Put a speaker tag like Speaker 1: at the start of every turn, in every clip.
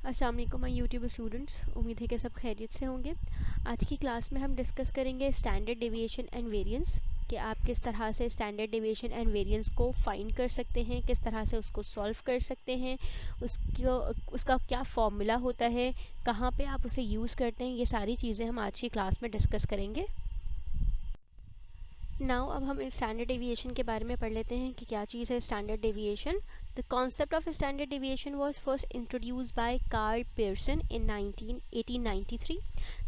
Speaker 1: अस्सलाम वालेकुम my YouTube students, उम्मीद है कि सब खैरियत से होंगे। आज की क्लास में हम डिस्कस करेंगे स्टैंडर्ड डेविएशन एंड वेरिएंस कि आप किस तरह से स्टैंडर्ड डेविएशन एंड वेरिएंस को फाइंड कर सकते हैं, किस तरह से उसको सॉल्व कर सकते हैं, उसका क्या फॉर्मूला होता है, कहाँ पे आप उसे यूज़ करते हैं। ये सारी चीज़ें हम आज की क्लास में डिस्कस करेंगे। नाउ अब हम स्टैंडर्ड डेविएशन के बारे में पढ़ लेते हैं कि क्या चीज़ है standard deviation. The concept of standard deviation was first introduced by Carl Pearson in 1893.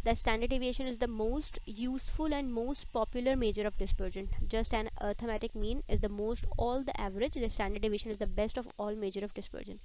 Speaker 1: The standard deviation is the most useful and most popular measure of dispersion. Just an arithmetic mean is the most all the average. The standard deviation is the best of all measure of dispersion.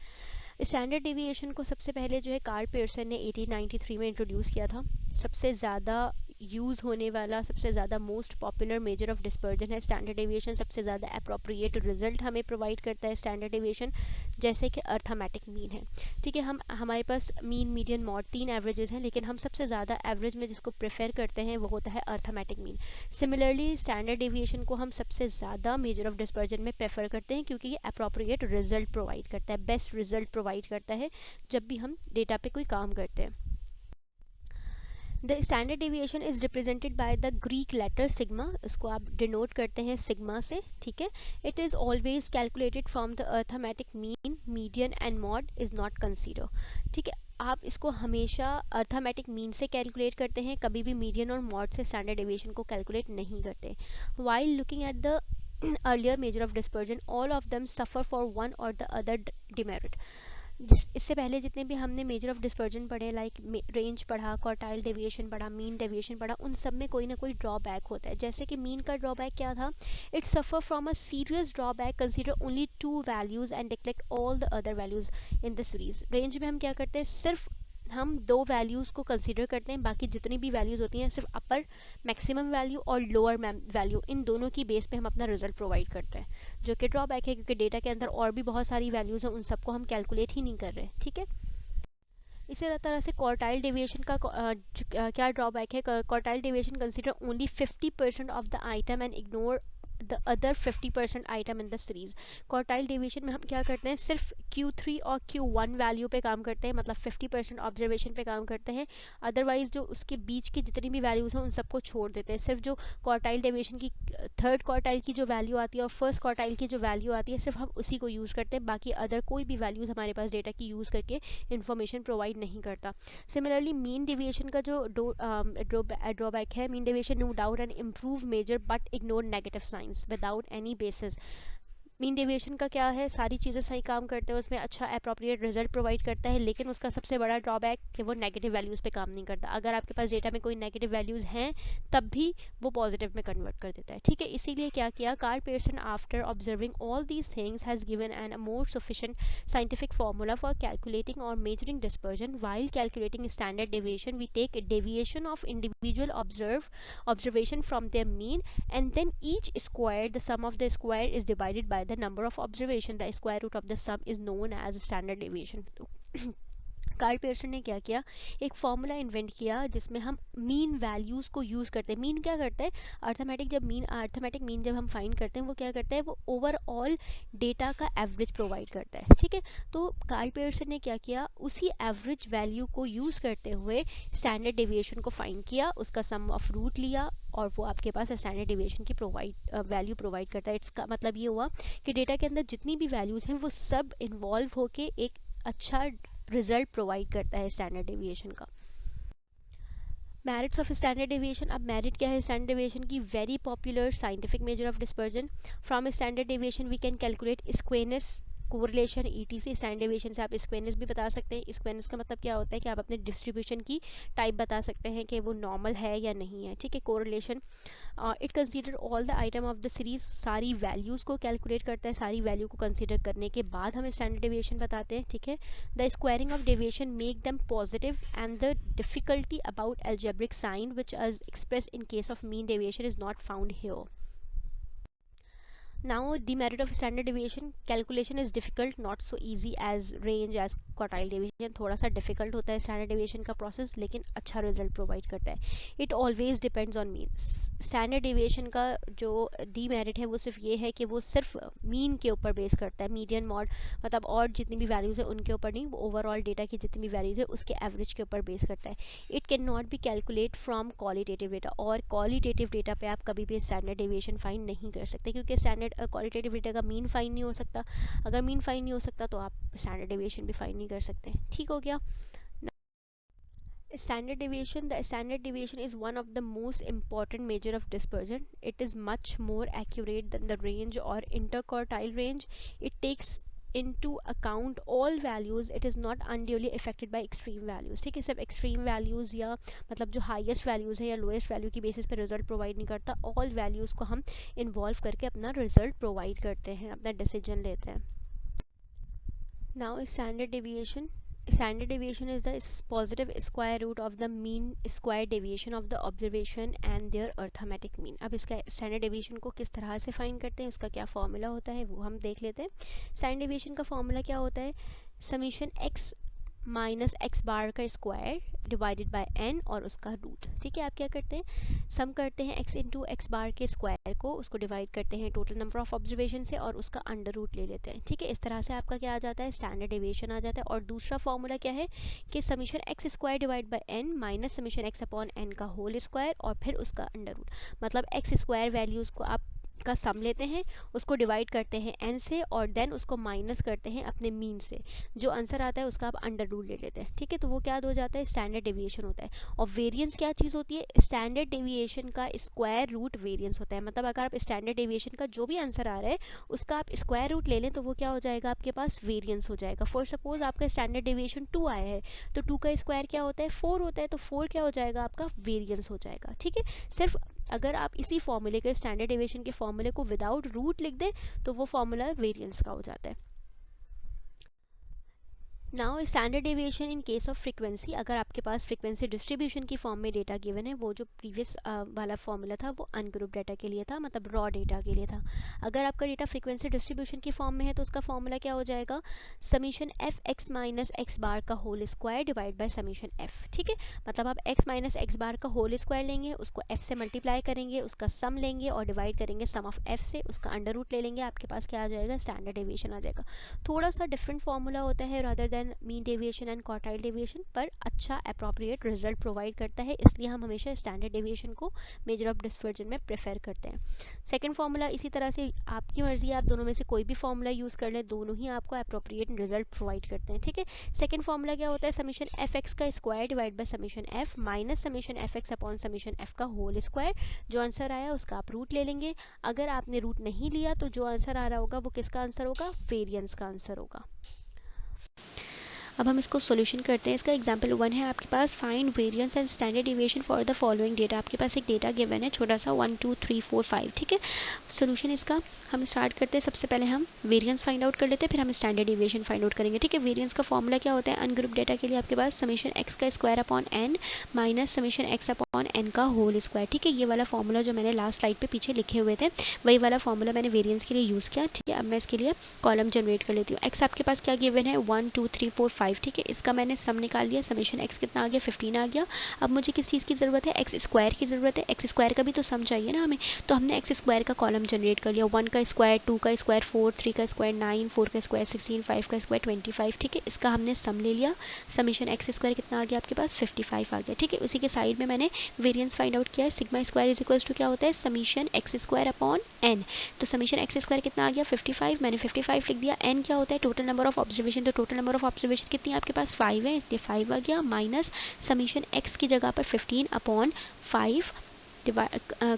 Speaker 1: Standard deviation को सबसे पहले जो है Karl Pearson ने 1893 में introduce किया था। सबसे ज़्यादा यूज़ होने वाला, सबसे ज़्यादा most popular major of dispersion है स्टैंडर्ड डेविएशन। सबसे ज़्यादा अप्रोप्रिएट रिजल्ट हमें प्रोवाइड करता है स्टैंडर्ड डेविएशन, जैसे कि अर्थमेटिक मीन है। ठीक है, हमारे पास मीन, मीडियन, मॉड 3 एवरेजेस हैं, लेकिन हम सबसे ज़्यादा एवरेज में जिसको प्रेफर करते हैं वो होता है arithmetic mean. Similarly standard deviation को हम सबसे ज़्यादा मेजर ऑफ डिस्पर्जन में प्रेफर करते हैं क्योंकि ये अप्रोप्रिएट रिजल्ट प्रोवाइड करता है, बेस्ट रिजल्ट प्रोवाइड करता है जब भी हम डेटा पे कोई काम करते हैं। The standard deviation is represented by the Greek letter sigma, इसको आप डिनोट करते हैं सिग्मा से। ठीक है, it is always calculated from the arithmetic mean, median and mode is not consider. ठीक है, आप इसको हमेशा अर्थमेटिक मीन से कैलकुलेट करते हैं, कभी भी मीडियन और मॉड से स्टैंडर्ड डेविएशन को कैलकुलेट नहीं करते। While looking at the earlier measure of dispersion, all of them suffer for one or the other demerit. इससे पहले जितने भी हमने मेजर ऑफ डिस्पर्जन पढ़े, लाइक रेंज पढ़ा, क्वार्टाइल डेविएशन पढ़ा, मीन डेविएशन पढ़ा, उन सब में कोई ना कोई ड्रॉबैक होता है। जैसे कि मीन का ड्रॉबैक क्या था? It suffer from a serious drawback, consider only 2 values and neglect all the other values in the series. Range में हम क्या करते हैं, सिर्फ हम 2 वैल्यूज़ को कंसीडर करते हैं, बाकी जितनी भी वैल्यूज़ होती हैं सिर्फ अपर मैक्सिमम वैल्यू और लोअर वैल्यू, इन दोनों की बेस पे हम अपना रिजल्ट प्रोवाइड करते हैं, जो कि ड्रॉबैक है क्योंकि डेटा के अंदर और भी बहुत सारी वैल्यूज़ हैं, उन सबको हम कैलकुलेट ही नहीं कर रहे। ठीक है, इसी तरह से क्वार्टाइल डेविएशन का क्या ड्रॉबैक है? Quartile deviation consider only 50% of the item and ignore the other 50% item in the series. Quartile deviation में हम क्या करते हैं, सिर्फ Q3 और Q1 वैल्यू पे काम करते हैं, मतलब 50% ऑब्जर्वेशन पे काम करते हैं। अदरवाइज जो उसके बीच की जितनी भी वैल्यूज़ हैं उन सबको छोड़ देते हैं। सिर्फ जो क्वार्टाइल डेविएशन की थर्ड क्वार्टाइल की जो वैल्यू आती है और फर्स्ट क्वार्टाइल की जो वैल्यू आती है, सिर्फ हम उसी को यूज़ करते हैं, बाकी अदर कोई भी वैल्यूज़ हमारे पास डेटा की यूज़ करके इन्फॉर्मेशन प्रोवाइड नहीं करता। सिमिलरली मीन डेविएशन का जो ड्रॉबैक है, mean deviation no doubt an improve measure but ignore negative signs without any basis. Mean deviation का क्या है, सारी चीज़ें सही काम करते हैं, उसमें अच्छा अप्रोप्रिएट रिजल्ट प्रोवाइड करता है, लेकिन उसका सबसे बड़ा ड्रॉबैक कि वो नेगेटिव वैल्यूज़ पे काम नहीं करता। अगर आपके पास डेटा में कोई नेगेटिव वैल्यूज़ हैं तब भी वो पॉजिटिव में कन्वर्ट कर देता है। ठीक है, इसीलिए क्या किया Karl Pearson, after observing all these things, has given an a more sufficient scientific formula for calculating or measuring dispersion. While calculating standard deviation, we take a deviation of individual observation from their mean, and then each square, the sum of the square is divided by the number of observation. The square root of the sum is known as standard deviation. Karl Pearson ने क्या किया, एक formula invent किया जिसमें हम mean values को use करते हैं। मीन क्या करता है, अर्थमेटिक मीन जब हम फाइंड करते हैं वो क्या करता है, वो ओवरऑल डेटा का एवरेज प्रोवाइड करता है। ठीक है, तो कार्ल पियर्सन ने क्या किया, उसी एवरेज वैल्यू को यूज़ करते हुए स्टैंडर्ड डेविएशन को फाइंड किया, उसका सम ऑफ रूट लिया और वो आपके पास स्टैंडर्ड डेविएशन की वैल्यू प्रोवाइड करता है। इसका मतलब ये हुआ कि डेटा के अंदर जितनी भी वैल्यूज़ हैं वो सब इन्वॉल्व होके एक अच्छा रिजल्ट प्रोवाइड करता है स्टैंडर्ड डेविएशन का। Merits of standard deviation. अब मेरिट क्या है स्टैंडर्ड डेविएशन की? Very popular scientific measure of dispersion. From standard deviation we can calculate skewness, correlation, ETC। Standard deviation से आप स्क्वेनेस भी बता सकते हैं। स्क्वेनेस का मतलब क्या होता है कि आप अपने डिस्ट्रीब्यूशन की टाइप बता सकते हैं कि वो नॉर्मल है या नहीं है। ठीक है, correlation, it consider all the item of the series, सारी वैल्यूज़ को कैलकुलेट करता है, सारी वैल्यू को कंसीडर करने के बाद हमें स्टैंडर्ड डेविएशन बताते हैं। ठीक है, the squaring of deviation make them positive and the difficulty about algebraic sign which is express in case of mean deviation is not found here. Now demerit of standard deviation, calculation is difficult, not so easy as range, as quartile deviation. थोड़ा सा difficult होता है standard deviation का process, लेकिन अच्छा result provide करता है। It always depends on mean. Standard deviation का जो डीमेरिट है वो सिर्फ ये है कि वो सिर्फ मीन के ऊपर बेस करता है, मीडियन मॉड मतलब और जितनी भी वैल्यूज़ है उनके ऊपर नहीं, वो ओवरऑल डेटा की जितनी भी वैल्यूज़ है उसके एवरेज के ऊपर बेस करता है। It can not be calculate from qualitative data, और क्वालिटेटिव डेटा पे आप कभी भी स्टैंडर्ड डेविएशन फाइंड नहीं कर सकते, क्योंकि स्टैंडर्ड क्वालिटेटिव डेटा का मीन फाइंड नहीं हो सकता। अगर मीन फाइंड नहीं हो सकता तो आप स्टैंडर्ड डेविएशन भी फाइंड नहीं कर सकते। ठीक हो गया। Standard deviation, the standard deviation is one of the most important measure of dispersion. It is much more accurate than the range or interquartile range. It takes into account all values. It is not unduly affected by extreme values. ठीक है, सिर्फ extreme values या मतलब जो highest values है या lowest value की basis पे result provide नहीं करता, all values को हम involve करके अपना result provide करते हैं, अपना decision लेते हैं. Now standard deviation. Standard deviation is the positive square root of the mean square deviation of the observation and their arithmetic mean. अब इसका standard deviation को किस तरह से फाइंड करते हैं, उसका क्या फॉर्मूला होता है वो हम देख लेते हैं. standard deviation का फॉर्मूला क्या होता है, summation x minus X bar का स्क्वायर डिवाइडेड बाय n और उसका रूट. ठीक है, आप क्या करते हैं, सम करते हैं x इंटू एक्स बार के स्क्वायर को, उसको डिवाइड करते हैं टोटल नंबर ऑफ ऑब्जर्वेशन से और उसका अंडर रूट ले लेते हैं. ठीक है, इस तरह से आपका क्या आ जाता है, स्टैंडर्ड डेविएशन आ जाता है. और दूसरा फॉर्मूला क्या है कि summation X square divide bye n minus summation X upon n का होल स्क्वायर और फिर उसका अंडर रूट. मतलब एक्स स्क्वायर वैल्यूज़ को आप का सम लेते हैं, उसको डिवाइड करते हैं n से और देन उसको माइनस करते हैं अपने मीन से, जो आंसर आता है उसका आप अंडर रूट ले लेते हैं. ठीक है, तो वो क्या हो जाता है, स्टैंडर्ड डेविएशन होता है. और वेरिएंस क्या चीज़ होती है, स्टैंडर्ड डेविएशन का स्क्वायर रूट वेरिएंस होता है. मतलब अगर आप स्टैंडर्ड डेविएशन का जो भी आंसर आ रहा है उसका आप स्क्वायर रूट ले लें तो वो क्या हो जाएगा, आपके पास वेरिएंस हो जाएगा. फॉर सपोज आपका स्टैंडर्ड डेविएशन 2 आया है तो 2 का स्क्वायर क्या होता है, 4 होता है, तो 4 क्या हो जाएगा, आपका वेरिएंस हो जाएगा. ठीक है, सिर्फ अगर आप इसी फॉर्मूले के स्टैंडर्ड डेविएशन के फॉर्मूले को विदाउट रूट लिख दें तो वो फॉर्मूला वेरिएंस का हो जाता है. Now standard deviation in case of frequency. अगर आपके पास फ्रीक्वेंसी डिस्ट्रीब्यूशन की फॉर्म में डेटा गिवन है, वो जो प्रीवियस वाला फॉर्मूला था वो अनग्रुप डेटा के लिए था, मतलब रॉ डेटा के लिए था. अगर आपका डेटा फ्रीक्वेंसी डिस्ट्रीब्यूशन की फॉर्म में है तो उसका फॉर्मूला क्या हो जाएगा, summation F X minus X bar का whole square divide by summation F. ठीक है, मतलब आप एक्स माइनस एक्स बार का होल स्क्वायर लेंगे, उसको एफ से मल्टीप्लाई करेंगे, उसका सम लेंगे और डिवाइड करेंगे सम ऑफ एफ से, उसका अंडर रूट ले लेंगे, आपके पास क्या आ जाएगा, स्टैंडर्ड डेविएशन आ जाएगा. थोड़ा सा डिफरेंट फॉर्मूला होता है rather than mean deviation and quartile deviation, पर अच्छा अप्रोप्रिएट रिजल्ट प्रोवाइड करता है, इसलिए हम हमेशा स्टैंडर्ड डेविएशन को मेजर ऑफ डिस्पर्जन में प्रेफर करते हैं. सेकंड फॉर्मूला इसी तरह से आपकी मर्जी है, आप दोनों में से कोई भी फॉर्मूला यूज़ कर लें, दोनों ही आपको अप्रोप्रिएट रिजल्ट प्रोवाइड करते हैं. ठीक है, सेकंड फॉर्मूला क्या होता है, समीशन एफ एक्स का square divide by summation F minus summation F X upon summation F का होल स्क्वायर. जो आंसर आया उसका आप रूट ले लेंगे. अगर आपने रूट नहीं लिया तो जो आंसर आ रहा होगा वो किसका आंसर होगा, वेरिएंस का आंसर होगा. अब हम इसको सॉल्यूशन करते हैं. इसका एग्जांपल 1 है आपके पास, find variance and standard deviation for the following data. आपके पास एक डेटा गिवन है छोटा सा 1 2 3 4 5. ठीक है, सॉल्यूशन इसका हम स्टार्ट करते हैं. सबसे पहले हम वेरिएंस फाइंड आउट कर लेते हैं, फिर हम स्टैंडर्ड डेविएशन फाइंड आउट करेंगे. ठीक है, वेरिएंस का फॉर्मूला क्या होता है, अनग्रुप डेटा के लिए आपके पास समीशन एक्स का square upon N minus summation X upon N का होल स्क्वायर. ठीक है, ये वाला फॉर्मूला जो मैंने लास्ट स्लाइड पे पीछे लिखे हुए थे वही वाला फॉर्मूला मैंने वेरिएंस के लिए यूज़ किया. ठीक है, अब मैं इसके लिए कॉलम जनरेट कर लेती हूँ. एक्स आपके पास क्या गिवन है, 1 2 3 4 5. ठीक है, इसका मैंने सम निकाल लिया, समीशन एक्स कितना आ गया, 15 आ गया. अब मुझे किस चीज़ की ज़रूरत है, एक्स स्क्वायर की ज़रूरत है. एक्स स्क्वायर का भी तो सम चाहिए ना हमें, तो हमने एक्स स्क्वायर का कॉलम जनरेट कर लिया. 1 का स्क्वायर, 2 का स्क्वायर 4, 3 का स्क्वायर 9, 4 का स्क्वायर 16, 5 का स्क्वायर 25. ठीक है, इसका हमने सम ले लिया. समीशन एक्स स्क्वायर कितना आ गया आपके पास, 55 आ गया. ठीक है, उसी के साइड में मैंने वेरिएंस फाइंड आउट किया है. Sigma square is equals to क्या होता है, summation X square upon N. तो समीशन एक्स स्क्वायर कितना आ गया, 55. मैंने 55 लिख दिया. एन क्या होता है, टोटल नंबर ऑफ ऑब्जर्वेशन. तो टोटल नंबर ऑफ ऑब्जर्वेशन कितनी है आपके पास, 5 है, इसलिए 5 आ गया. माइनस समीशन एक्स की जगह पर 15 अपॉन 5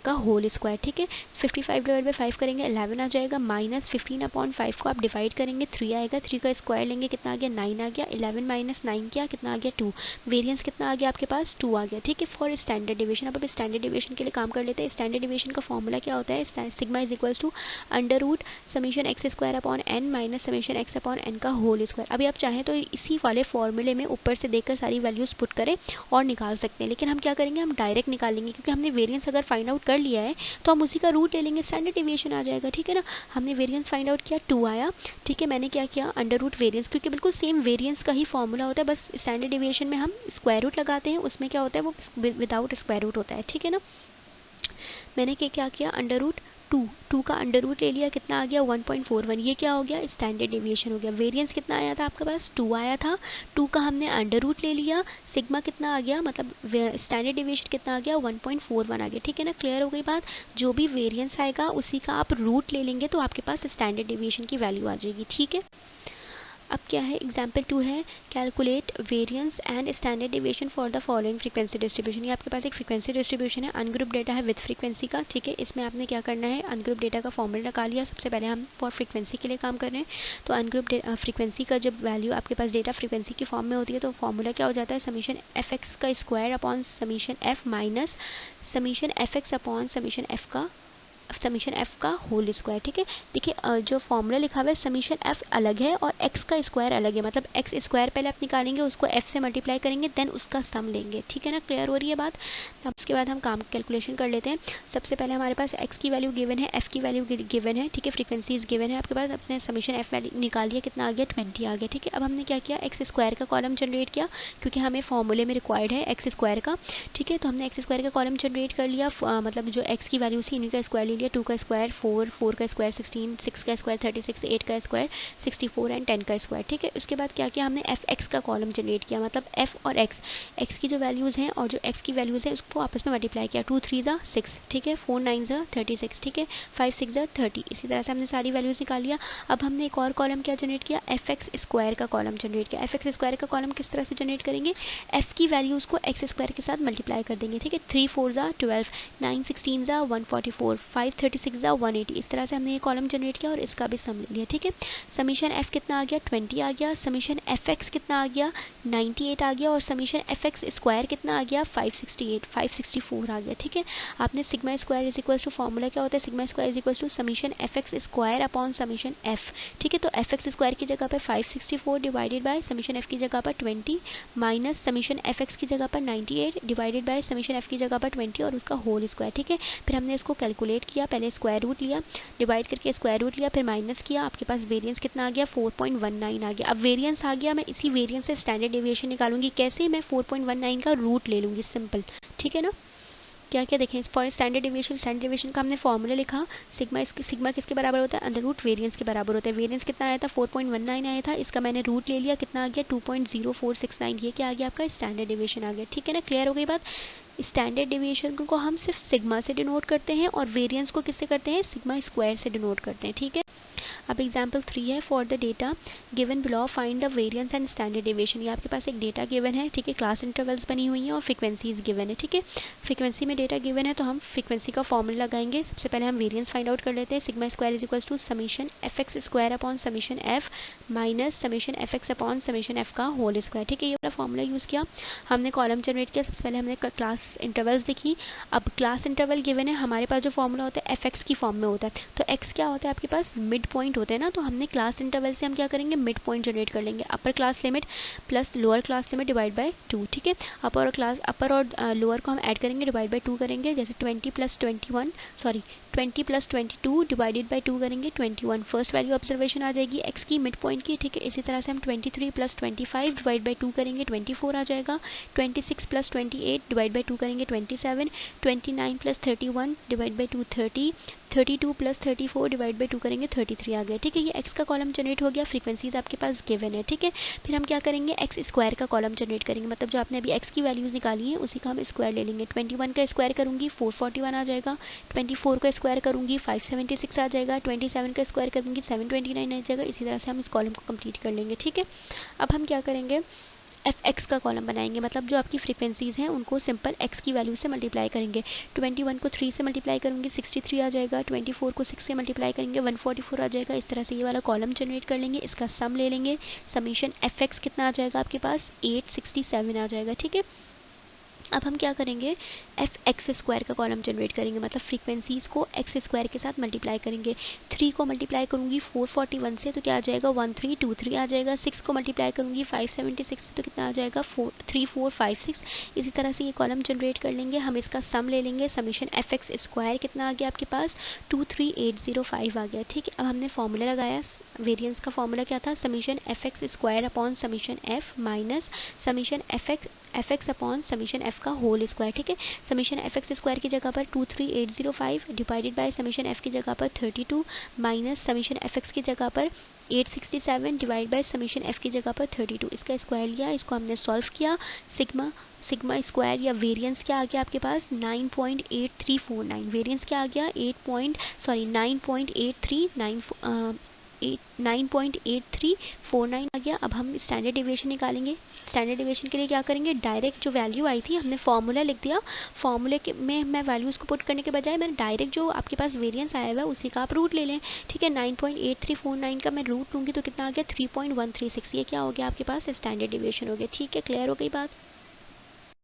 Speaker 1: का होल स्क्वायर. ठीक है, 55 डिवाइड बाई 5 करेंगे 11 आ जाएगा. माइनस 15 अपॉन 5 को आप डिवाइड करेंगे 3 आएगा. 3 का स्क्वायर लेंगे कितना आ गया, 9 आ गया. 11 माइनस 9 क्या, कितना आ गया, 2. वेरिएंस कितना आ गया आपके पास, 2 आ गया. ठीक है, फॉर स्टैंडर्ड डेविएशन. अब स्टैंडर्ड डेविएशन के लिए काम कर लेते हैं. स्टैंडर्ड डेविएशन का फॉर्मूला क्या होता है, sigma is equals to under root summation X square upon N minus summation X upon N का होल स्क्वायर. अभी आप चाहें तो इसी वाले फॉर्मूले में ऊपर से देखकर सारी वैल्यूज पुट करें और निकाल सकते हैं, लेकिन हम क्या करेंगे, हम डायरेक्ट निकालेंगे क्योंकि हमने वेरिएंस वेरिएंस अगर फाइंड आउट कर लिया है तो हम उसी का रूट ले लेंगे, स्टैंडर्ड डेविएशन आ जाएगा, ठीक है ना। हमने वेरिएंस फाइंड आउट किया, 2 आया, ठीक है। मैंने क्या किया, अंडर रूट वेरिएंस, क्योंकि बिल्कुल सेम वेरिएंस का ही फॉर्मूला होता है, बस स्टैंडर्ड डेविएशन में हम स्क्वायर रूट लगाते हैं, उसमें क्या होता है वो विदाउट स्क्वायर रूट होता है, ठीक है ना। मैंने क्या किया, अंडर रूट 2 का अंडर रूट ले लिया, कितना आ गया 1.41, ये क्या हो गया, स्टैंडर्ड डेविएशन हो गया। वेरिएंस कितना आया था आपके पास, 2 आया था, 2 का हमने अंडर रूट ले लिया, सिग्मा कितना आ गया, मतलब स्टैंडर्ड डेविएशन कितना आ गया 1.41 आ गया, ठीक है ना। क्लियर हो गई बात। जो भी वेरिएंस आएगा उसी का आप रूट ले लेंगे तो आपके पास स्टैंडर्ड डेविएशन की वैल्यू आ जाएगी, ठीक है। अब क्या है, एग्जाम्पल 2 है, calculate variance and standard deviation for the following frequency distribution. ये आपके पास एक फ्रीक्वेंसी डिस्ट्रीब्यूशन है, अनग्रुप डेटा है विद फ्रीक्वेंसी का, ठीक है। इसमें आपने क्या करना है, अनग्रुप डेटा का फॉर्मूला निकाल लिया। सबसे पहले हम फॉर फ्रीक्वेंसी के लिए काम कर रहे हैं, तो अनग्रुप फ्रीक्वेंसी का जब वैल्यू आपके पास डेटा फ्रीक्वेंसी की फॉर्म में होती है तो फॉर्मूला क्या हो जाता है, समीशन एफ एक्स का square upon summation F minus summation F X upon summation F का होल स्क्वायर, ठीक है। देखिए जो फॉर्मूला लिखा हुआ है समीशन एफ अलग है और एक्स का स्क्वायर अलग है, मतलब एक्स स्क्वायर पहले आप निकालेंगे, उसको एफ से मल्टीप्लाई करेंगे, देन उसका सम लेंगे, ठीक है ना। क्लियर हो रही है बात। अब उसके बाद हम काम कैलकुलेशन कर लेते हैं। सबसे पहले हमारे पास एक्स की वैल्यू गिवन है, एफ की वैल्यू गिवन है, ठीक है, फ्रीक्वेंसीज गिवन है आपके पास। अपने समीशन एफ वैल्यू निकाल लिया, कितना आ गया 20 आ गया, ठीक है। अब हमने क्या किया, एक्स स्क्वायर का कॉलम जनरेट किया, क्योंकि हमें फॉर्मूले में रिक्वायर्ड है एक्स स्क्वायर का, ठीक है। तो हमने एक्स स्क्वायर का कॉलम जनरेट कर लिया, मतलब जो एक्स की वैल्यू थी इन्हीं का स्क्वायर ले लिया, 2 का स्क्वायर 4 का स्क्वायर 16, 6 का स्क्वायर 36, 8 का स्क्वायर 64 एंड 10 का स्क्वायर, ठीक है। उसके बाद क्या किया हमने, एफ एक्स का कॉलम जनरेट किया, मतलब एफ और एक्स की जो वैल्यूज़ हैं और जो एफ की वैल्यूज़ हैं उसको आपस में मल्टीप्लाई किया, 2 3 ज़ा 6, ठीक है, 4 9 ज़ा 36, ठीक है, 5 6 ज़ा 30। इसी तरह से हमने सारी वैल्यूज़ निकाल लिया। अब हमने एक और कॉलम क्या जनरेट किया, एफ एक्स स्क्वायर का कॉलम जनरेट किया। एफ एक्स स्क्वायर का कॉलम किस तरह से जनरेट करेंगे, एफ की वैल्यूज़ को एक्स स्क्वायर के साथ मल्टीप्लाई कर देंगे, ठीक है। 3 4 ज़ा 12, 9 16 ज़ा 144, 5 36 ज़ा 180। इस तरह से हमने ये कॉलम जनरेट किया और इसका भी सम ले लिया, ठीक है। समीशन एफ कितना आ गया 20 आ गया, समीशन एफ एक्स कितना आ गया 98 आ गया, और समीशन एफ एक्स स्क्वायर कितना आ गया 564 आ गया, ठीक है। आपने sigma square is equal to, formula क्या होता है, sigma square is equal to summation F X square upon summation F, ठीक है। तो एफ एक्स स्क्वायर की जगह पर 564 डिवाइडेड बाय समीशन एफ की जगह पर 20 माइनस समीशन एफ एक्स की जगह पर 98 डिवाइडेड बाय समीशन एफ की जगह पर 20 और उसका होल स्क्वायर, ठीक है। फिर हमने इसको कैलकुलेट किया, पहले स्क्वायर रूट लिया, डिवाइड करके स्क्वायर रूट लिया, फिर माइनस किया, आपके पास वेरिएंस कितना आ गया 4.19 आ गया। अब वेरिएंस आ गया, मैं इसी वेरिएंस से स्टैंडर्ड डेविएशन निकालूंगी, कैसे, मैं 4.19 का रूट ले लूंगी, सिंपल, ठीक है ना। क्या क्या देखें, फॉर स्टैंडर्ड डेविएशन का हमने फॉर्मूला लिखा, सिग्मा किसके बराबर होता है, अंडर रूट वेरिएंस के बराबर होता है। वेरिएंस कितना आया था 4.19 आया था, इसका मैंने रूट ले लिया, कितना आ गया 2.0469, ये क्या आ गया आपका स्टैंडर्ड डेविएशन आ गया, ठीक है ना। क्लियर हो गई बात। स्टैंडर्ड डेविएशन को हम सिर्फ सिग्मा से डिनोट करते हैं और वेरिएंस को किससे करते हैं, सिग्मा स्क्वायर से डिनोट करते हैं, ठीक है। अब एग्जाम्पल 3 है, for the data given below find the variance and standard deviation. ये आपके पास एक डेटा गिवन है, ठीक है, क्लास इंटरवल्स बनी हुई हैं और फ्रीक्वेंसीज गिवन है, ठीक है। फ्रीक्वेंसी में डेटा गिवन है तो हम फ्रीक्वेंसी का फॉर्मूला लगाएंगे। सबसे पहले हम वेरिएंस फाइंड आउट कर लेते हैं, sigma square is equal to summation F X square upon summation F minus summation F X upon summation F का होल स्क्वायर, ठीक है। ये वाला फॉर्मूला यूज़ किया, हमने कॉलम जनरेट किया। सबसे पहले हमने क्लास इंटरवल्स देखी। अब क्लास इंटरवल गिवन है, हमारे पास जो फॉर्मूला होता है एफ एक्स की फॉर्म में होता है, तो एक्स क्या होता है आपके पास, मिड पॉइंट होते हैं ना, तो हमने क्लास इंटरवल से हम क्या करेंगे, मिड पॉइंट जनरेट कर लेंगे, upper class limit plus lower class limit divide by 2, ठीक है। अपर और लोअर को हम ऐड करेंगे, डिवाइड बाय 2 करेंगे, जैसे 20 प्लस 22 डिवाइडेड बाय 2 करेंगे 21, फर्स्ट वैल्यू ऑब्जर्वेशन आ जाएगी एक्स की मिड पॉइंट की, ठीक है। इसी तरह से हम 23 प्लस 25 डिवाइड बाय 2 करेंगे 24 आ जाएगा, 26 प्लस 28 डिवाइड बाय 2 करेंगे 27, 29 plus 31 divide by 2 30, 32 plus 34 divide by 2 करेंगे 33 आ गया, ठीक है। ये एक्स का कॉलम जनरेट हो गया, फ्रीक्वेंसीज आपके पास गिवन है, ठीक है। फिर हम क्या करेंगे, एक्स स्क्वायर का कॉलम जनरेट करेंगे, मतलब जो आपने अभी एक्स की वैल्यूज़ निकाली है उसी का हम स्क्वायर ले लेंगे। 21 का स्क्वायर करूंगी 441 आ जाएगा, 24 का स्क्वायर करूंगी 576 आ जाएगा, 27 का स्क्वायर करूंगी 729 आ जाएगा। इसी तरह से हम इस कॉलम को कंप्लीट कर लेंगे, ठीक है। अब हम क्या करेंगे, एफ एक्स का कॉलम बनाएंगे, मतलब जो आपकी फ्रीक्वेंसीज हैं उनको सिंपल एक्स की वैल्यू से मल्टीप्लाई करेंगे। 21 को 3 से मल्टीप्लाई करूंगी 63 आ जाएगा, 24 को 6 से मल्टीप्लाई करेंगे 144 आ जाएगा। इस तरह से ये वाला कॉलम जनरेट कर लेंगे, इसका सम ले लेंगे, समीशन एफ एक्स कितना आ जाएगा आपके पास 867 आ जाएगा, ठीक है।
Speaker 2: अब हम क्या करेंगे, एफ एक्स स्क्वायर का कॉलम जनरेट करेंगे, मतलब फ्रीक्वेंसीज को एक्स स्क्वायर के साथ मल्टीप्लाई करेंगे। 3 को मल्टीप्लाई करूँगी 441 से तो क्या आ जाएगा 1323 आ जाएगा। 6 को मल्टीप्लाई करूँगी 576 से तो कितना आ जाएगा 3456। इसी तरह से ये कॉलम जनरेट कर लेंगे। हम इसका सम ले लेंगे, समीशन एफ एक्स स्क्वायर कितना आ गया आपके पास 23805 आ गया। ठीक है, अब हमने फॉर्मूला लगाया, वेरिएंस का फॉर्मूला क्या था, summation F X square upon summation F minus summation F X upon summation F का होल स्क्वायर। ठीक है, समीशन एफ एक्स स्क्वायर की जगह पर 23805 डिवाइडेड बाय समीशन एफ की जगह पर 32 माइनस समीशन एफ एक्स की जगह पर 867 डिवाइड बाय समीशन एफ की जगह पर 32। इसका स्क्वायर लिया, इसको हमने सॉल्व किया। सिग्मा स्क्वायर या वेरिएंस क्या आ गया आपके पास 9.8349। वेरिएंस क्या आ गया 9.8349 आ गया। अब हम स्टैंडर्ड डेविएशन निकालेंगे। स्टैंडर्ड डेविएशन के लिए क्या करेंगे, डायरेक्ट जो वैल्यू आई थी हमने फार्मूला लिख दिया, फार्मूले के में मैं वैल्यूज़ को पुट करने के बजाय मैंने डायरेक्ट जो आपके पास वेरिएंस आया हुआ है उसी का आप रूट ले लें। ठीक है, 9.8349 का मैं रूट लूँगी तो कितना आ गया 3.136। ये क्या हो गया आपके पास स्टैंडर्ड डेविएशन हो गया। ठीक है, क्लियर हो गई बात।